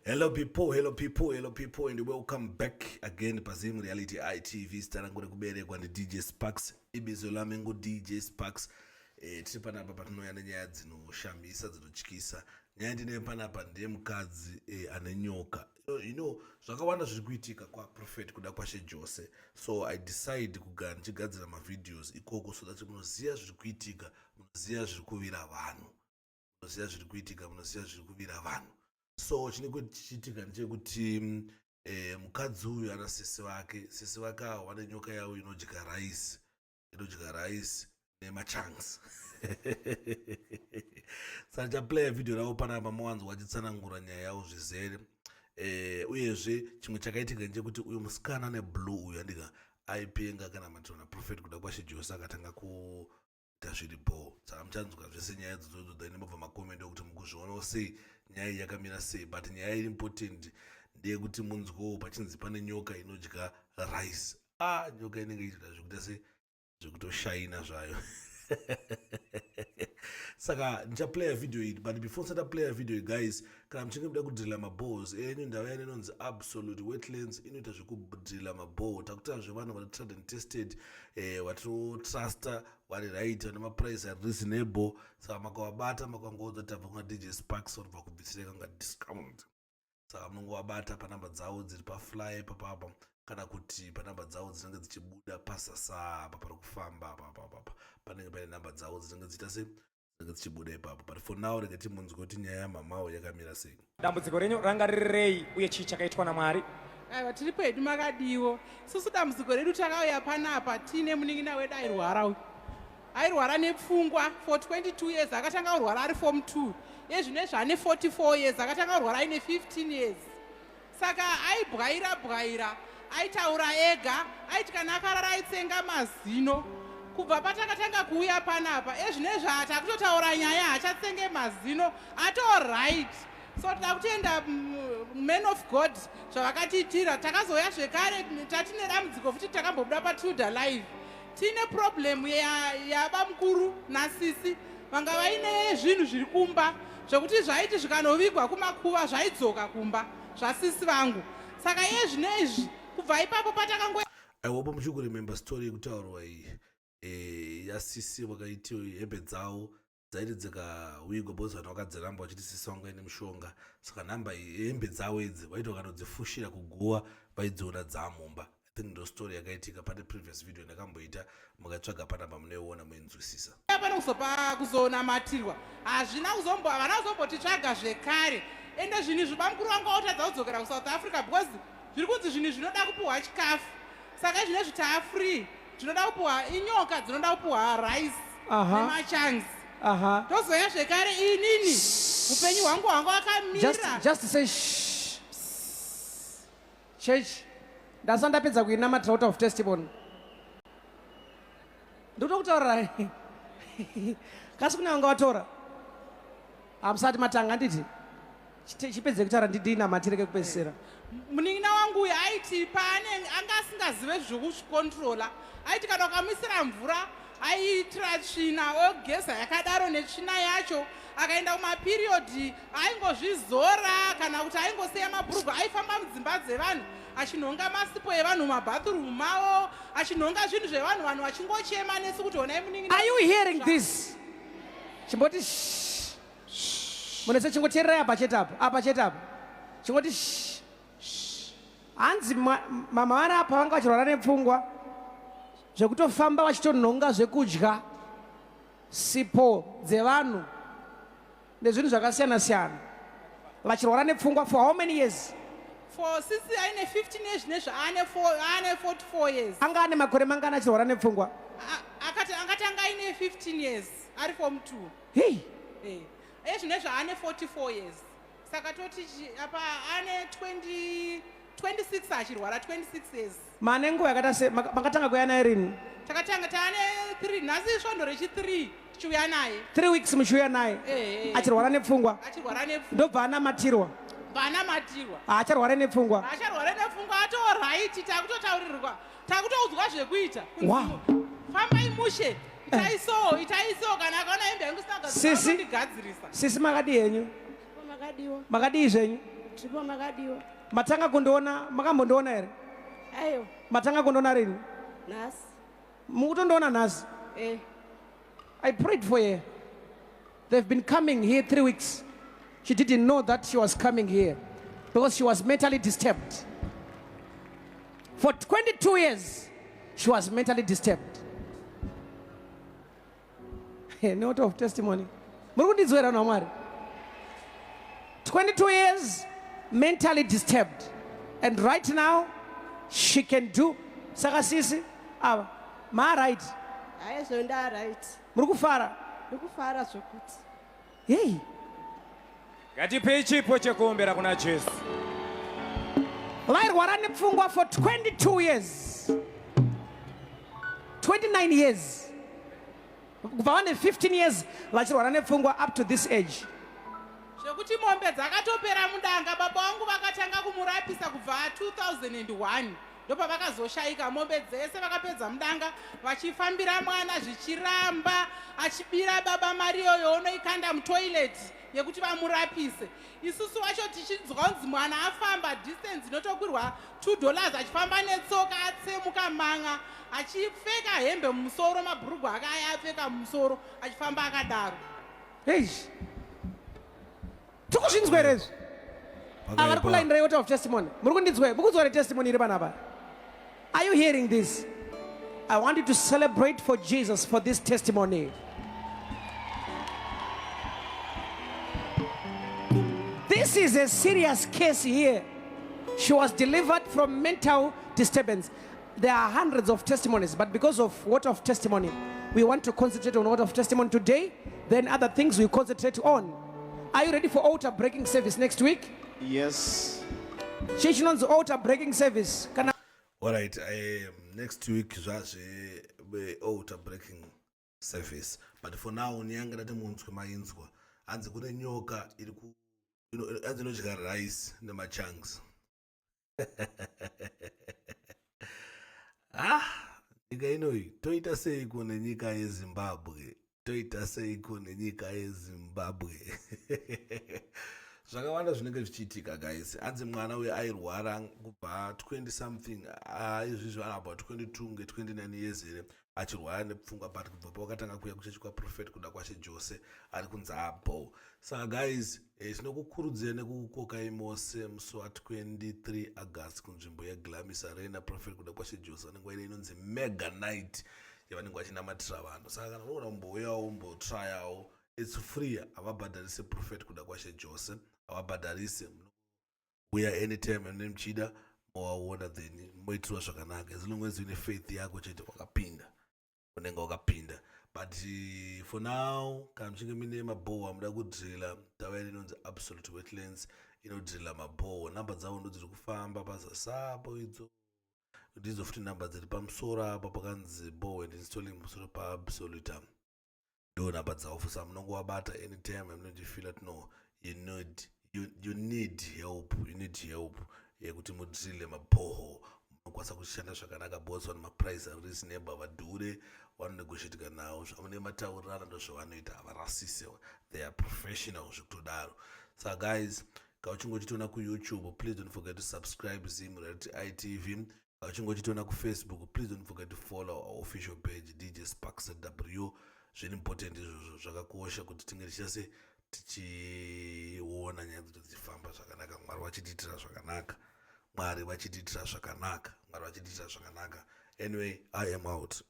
Hello people, and welcome back again Pazim Reality ITV. Starangure kuberekwa ndi DJ Sparks. Ibizo lami ngu DJ Sparks. Tiri panapa patinoyana nyaya dzinoshamisa dzinotyisa. Nyaya ndine panapa ndiye mukadzi ane nyoka. You know, zvakawanda zviri kuitika kwa Prophet kuda kwashe Jose. So I decide kugara ndichigadzira ma videos ikoko so that munoziya zviri kuitika, munoziya zviri kuvira vanhu. Munoziya zviri kuitika, munoziya zviri kuvira vanhu. So chichitika ndechekuti mukadzi uyu ana sese wake wane nyoka yawo inodya rice nemachunks. Saka chaplaya video ravo panapa muwanzo wachitsanangura nyaya yawo zvizere. Uyezve chimwe chakaitika ndechekuti uyu musikana neblue uyu andika aipenga kana matona Prophet kuda kwashe Jose akatanga kuita zviripo. Saka muchanzwa zvese nyaya idzodzo then mobva makomenti okuti mukuzvionawo sei nyaya yakamira sei, but nyaya iri important ndeyekuti munzwewo pachinzi pane nyoka inodya rice. Nyoka inenge ichida zvekuita zvekutoshaina zvayo. Saka ndichaplaya video iyi, but before ndisati playa video iyi guys, kana muchinge muda kudrilla maballs enyu ndau yani inonzi Absolute Wetlands inoita zvekudrilla maball. Takuta zvevanhu vari tried and tested, watinotrasta vari right, vane maprice ari reasonable. Saka makawabata makangoudza kuti tabva kuna DJ Sparks vanobva kubvisireka kunga discount. Saka munongowabata panamba dzavo dziri pafly papapa, kana kuti panamba dzavo dzinenge dzichibuda pasasa apa pari kufamba apa panenge pane namba dzavo dzinenge dziita sei dzichibuda ipapo. But for now rege timunzwe kuti nyaya yamamawo yakamira sei. Dambudziko renyu ranga riri rei uye chii chakaitwa naMwari? Aiwa, tiri pedu makadiwo. Susu dambudziko redu takauya panapa tine munin'ina wedu airwara nepfungwa for 22 years, akatanga kurwara ari form 2. Yezvinezvi ane 44 years, akatanga kurwara ine 15 years. Saka aibwaira aitaura ega, aiti kana akarara aitsenga mazino. Kubva patakatanga kuuya panapa ezvinezvi atakutotaura nyaya hachatsenge mazino right. So takutenda men of God zvavakatiitira. Takazoya zvekare tatine dambudziko futi takambobuda paTuda live. Tine problem yaba mukuru nasisi vanga vaine zvinhu zviri kumba zvokuti zvaiti zvikanovigwa kumakuva zvaidzoka kumba zvasisi vangu. Saka yezvinezvi kubva ipapo patakango I hope muchikuremember story yekutaurwa iyi yasisi vakaiti hembe dzavo dzaiti dzikawigwa because vanhu vakadziramba vachiti sisi vangu aine mushonga. Saka nhamba hembe dzavo idzi vaiti vakanodzifushira kuguva vaidziona dzamumba. I think ndo story yakaitika pane previous video ndakamboita, mukatsvaga panapa munoiona muinzwisisa. Panokuzopa kuzonamatirwa hazvina havana kuzombotitsvaga zvekare. Ende zvinhu zviba mukuru wangu autadza kudzokera kuSouth Africa because zviri kunzi zvinhu zvinoda kupuhwa chikafu. Saka zvinezvi taafree zvinoda kupuhwa inyoka dzinoda kupuhwa rice nemachunks. Tozoya zvekare inini upenyu hwangu hwanga wakamira. Just say church. Ndasanda ndapedza kuinamatira out of testimony. Ndoda kutaura kasi kuna wanga watora amusati matanga nditi chipedze kutaura ndinamatire kupedzisira. Munin'ina wangu uyu aiti paane anga asingazive zvekuzvikontrola, aiti kana ukamuisira mvura aiitira tsvina ogeza yakadaro netsvina yacho, akaenda kumaperiodi aingozvizora kana kuti aingosiya mabhurugwa, aifamba mudzimba dzevanhu achinhonga masipo evanhu mumabhathroom mavo, achinhonga zvinhu zvevanhu, vanhu vachingochema nesu kuti honai munin'ina. Are you hearing this? Chimboti munese chingoteererai apa chetapo chingoti hanzi mama vari apa vanga vachirwara nepfungwa zvekutofamba vachitonhonga zvekudya sipo dzevanhu nezvinhu zvakasiyana-siyana vachirwara nepfungwa for how many years? For sisi aine 15 years nezvi ane 44 years. Anga ane makore mangana achirwara nepfungwa? Angatanga aine 15 years ari form 2. Hey. Ezvinezvi ane 44 years. Saka toti apa ane 26 achirwara 26 years. Mane nguva yakata makatanga kuuya naye rini? Takatanga taane 3 nhasi svondo rechi3 tichiuya naye. 3 weeks muchiuya naye achirwara nepfungwa? Achirwara nepfungwa. Ndobva anamatirwa? Vanamatirwa. Haacharwara nepfungwa? Haacharwara nepfungwa, atoright. Takutotaurirwa, takutoudzwa zvekuita. Fambai mushe. Itaiso kana akaona hembe yangu saka sisi makadi henyu? Makadi zvenyu? tiripo makadiwo. matanga kundiona makambondiona here Ayo, matanga kundiona rini nhasi. mukutondiona nhasi Eh, I prayed for her. They've been coming here 3 weeks. She didn't know that she was coming here because she was mentally disturbed. For 22 years, she was mentally disturbed. A note of testimony. Muri kundidzwera na Mwari. 22 years, mentally disturbed. And right now, she can do. Saka sisi, ava, ma right. haizvo ndaright. Muri kufara. Ndikufara zvokuti. Hey. Ngatipe chipo chekuombera kuna Jesu. Vairwara nepfungwa for 22 years. 29 years. Kubva vane 15 years vachirwara nepfungwa up to this age. zvekuti mombe dzakatopera mudanga. Baba vangu vakatanga kumurapisa kubva 2001 ndopavakazoshayika. Mombe dzese vakapedza mudanga vachifambira mwana zvichiramba, achibira baba mari iyoyo unoikanda mutoileti yekuti vamurapise. Isusu wacho tichinzwa kunzi mwana afamba distance inotokwirwa $2 achifamba netsoka atsemuka manga achipfeka hembe mumusoro, mabhurugwa ake aya apfeka mumusoro achifamba akadaro. Hey. Tikuzvinzwerezvo. Avari kulaindira water of testimony. Muri kundidzwe, mukudzwa testimony iri panapa. Are you hearing this? I want you to celebrate for Jesus for this testimony. This is a serious case here. She was delivered from mental disturbance. There are hundreds of testimonies, but because of word of testimony, we want to concentrate on word of testimony today. Then other things we concentrate on. Are you ready for altar breaking service next week? Yes. Chichinon's altar breaking service. Kana Alright, next week zvazve altar breaking service. But for now, nyanga dati munzwe mainzwa. Anzi kune nyoka iri ku anzi inodya rice nemachunks. Nyika inoi toita seiko nenyika yeZimbabwe. Toita seiko nenyika yeZimbabwe. Zvakawanda zvinenge zvichiitika guys. Anzi mwana uyu airwara kubva 20 something, izvizvi ana about 22 nge29 years here achirwara nepfungwa, but kubva pakatanga kuuya kuchechi kwaProfeti kuda kwashe Jose ari kunzi abo. Saka guys, tinokukurudzira nekukukokai mose musi wa23 August kunzvimbo yeGlamis Arena Prophet kuda kwashe Jose vanenge vaine inonzi Mega Night yavanenge vachinamatira vanhu. Saka kana munoda kumbouyawo mumbotryawo, it's free. Havabhadharise Prophet kuda kwashe Jose, havabhadharise. Uya anytime and muchida mowaona then moitirwa zvakanaka, as long as une faith yako chete wakapinda unenge wakapinda. But for now, kana muchinge mine mabhoho amuda kudhirila, tavaini inonzi Absolute Wetlands inodhirila mabhoho. Namba dzavo ndo dziri kufamba pazasapo idzo, ndidzo futi namba dziri pamusoro apa pakanzi boho and installing pamusoro paAbsolute. Ndo namba dzavo fusa munongovabata anytime amunondifila kuti no, you need help, yekuti mudhirile mabhoho. Munokwanisa kushanda zvakanaka, boss vane maprice ari reasonable, vadhure vanonegotiatika nawo, zvamune mataurirana ndo zvavanoita, havarasisewa, they are professional zvekutodaro. Saka guys, kana uchinge uchitiona kuYouTube, please don't forget to subscribe Zimu Reality ITV. Kana uchinge uchitiona kuFacebook, please don't forget to follow our official page DJ Sparks W. Zviri important izvozvo, zvakakosha kuti tinge tichase tichiona nyaya dzedu dzichifamba zvakanaka, Mwari vachitiitira zvakanaka, Mwari vachitiitira zvakanaka. Anyway, I am out.